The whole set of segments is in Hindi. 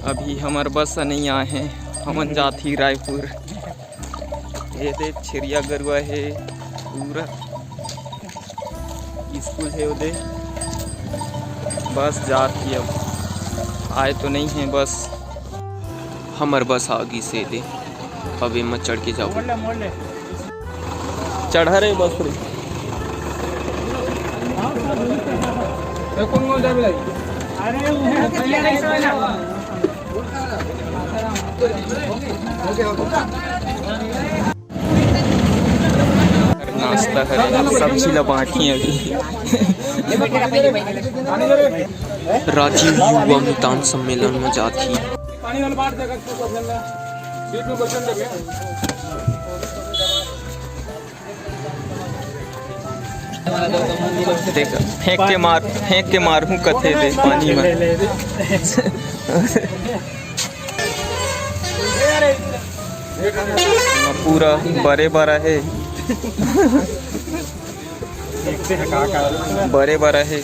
अभी हमार बस नहीं आए हैं, हमन जाती रायपुर। ये दे छिरिया गरुआ है, पूरा स्कूल है उधर। बस जाती अब, आए तो नहीं है बस। हमार बस आगे से दे, अब मत चढ़ के जाओ। चढ़ा रहे बस रे। नाश्ता करें, सब्जी ला बाटी अभी। राजीव युवा मितान सम्मेलन में जाती। देख फेंक के मारूं कथे दे पानी में। पूरा बड़े बड़ा है, बड़े बड़ा है।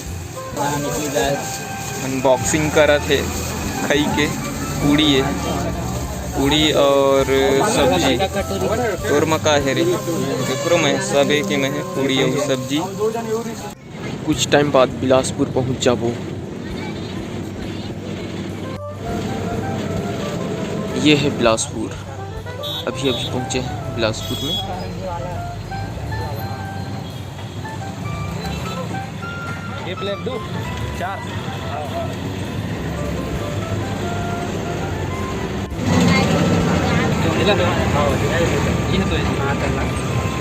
अनबॉक्सिंग करा थे, खाई के पूड़ी है, पूड़ी और सब्जी। और मका है रे, देखो मैं सब एक में है, पूड़ी और सब्जी। कुछ टाइम बाद बिलासपुर पहुंच जाबो। ये है बिलासपुर, अभी अभी पहुंचे हैं बिलासपुर में। ये प्लेट दो 4।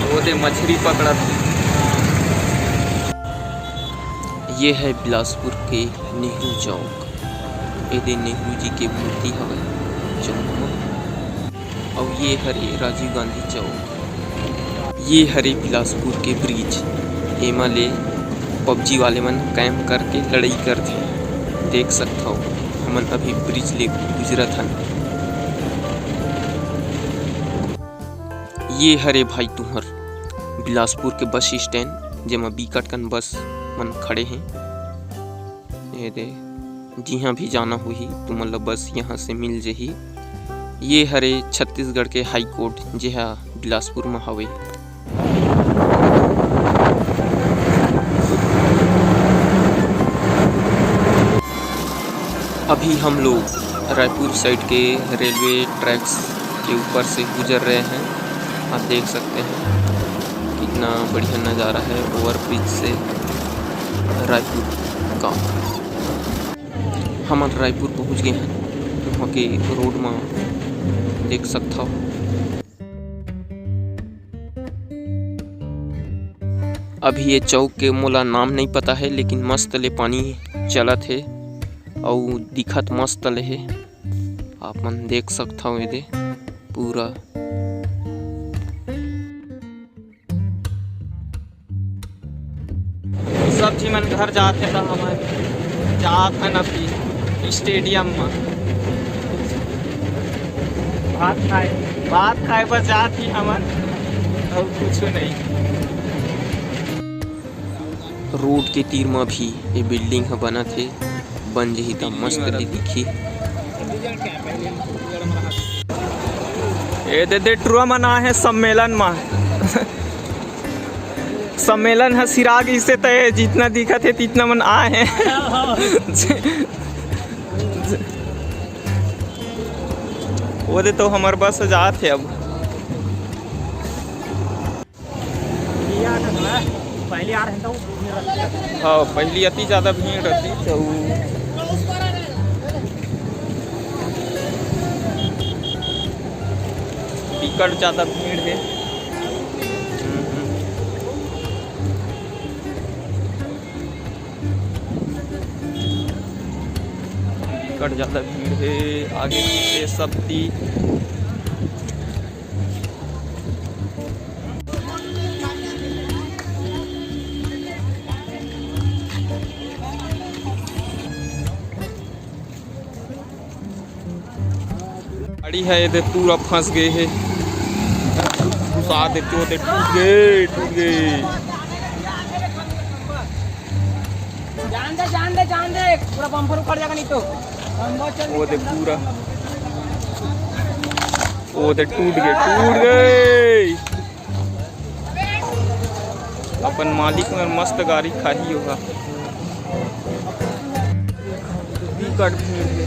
वो दे मछली पकड़ा था। ये है बिलासपुर के नेहरू चौक। ये दे नेहरू जी की मूर्ति हवे चौक में। और ये हरे राजीव गांधी चौक। ये हरे बिलासपुर के ब्रिज, एमा ले पबजी वाले मन कैंप करके लड़ाई करते। देख सकता हो हमन अभी ब्रिज ले गुजरत हन। ये हरे भाई तुहर बिलासपुर के बस स्टैंड, जेमा बिकट कन बस मन खड़े हैं। ये दे जिहाँ भी जाना हुई तुम मतलब बस यहाँ से मिल जही। ये हरे छत्तीसगढ़ के हाई कोर्ट, जेहा बिलासपुर में हवे। अभी हम लोग रायपुर साइड के रेलवे ट्रैक्स के ऊपर से गुजर रहे हैं। आप देख सकते हैं कितना बढ़िया नज़ारा है ओवरब्रिज से रायपुर का। हम रायपुर पहुंच गए हैं, वहाँ के रोड में देख सकता हो। अभी ये चौक के मोला नाम नहीं पता है, लेकिन मस्त ले पानी चलत है और दिखत मस्त ले है। आप मन देख सकता हो, ये दे पूरा सब जी मन घर जाते था। हमारे जात है अभी स्टेडियम में भात खाए बस जात ही हमन, और कुछ नहीं। रोड के तीर में भी ये बिल्डिंग है बना थे, बन जही तो मस्त दिखी। ये दे ट्रुआ मना है सम्मेलन में। सम्मेलन है सिराग इससे तय, जितना दिखा थे तितना मन आए हैं। वो दे तो हमारे बस जात है। अब हाँ, पहली अति ज़्यादा भीड़ रहती तो टिकट ज़्यादा भीड़ है। टिकट ज़्यादा भीड़ है, आगे पीछे सब थी। गाड़ी है ये पूरा फंस गए है, घुसा देते होते टूट गए। जान दे पूरा बम्पर उखड़ जाएगा नहीं तो। वो दे पूरा, वो दे टूट गए। अपन मालिक में मस्त गाड़ी खाही होगा। बिकट भीड़ है।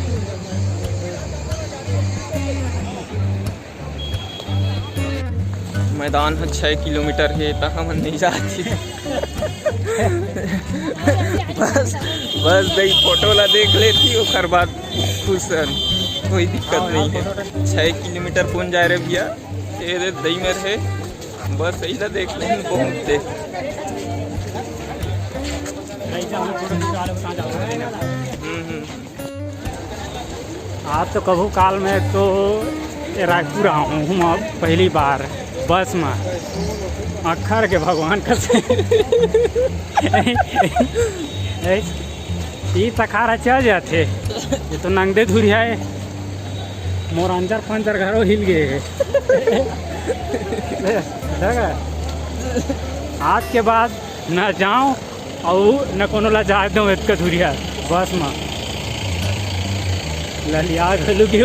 मैदान है 6 किलोमीटर है, तक हम नहीं जाती। बस दई फोटो ला देख लेती, और बाद खुश, कोई दिक्कत नहीं है। 6 किलोमीटर कौन जा रहे भैया, ये दई में रहे, बस यही ला देख लें पहुँचते। आज तो कभू काल में तो रायपुर आऊँ हूँ पहली बार बस में, अखर के भगवान का से तखारा चल जाते, ये तो नंगदे धुरिया है, मोर अंजर पंजर घरों हिल गए। आज के बाद न जाऊँ और न कोनो ला जा दूँ इसका धुरिया बस में ललिया घलू के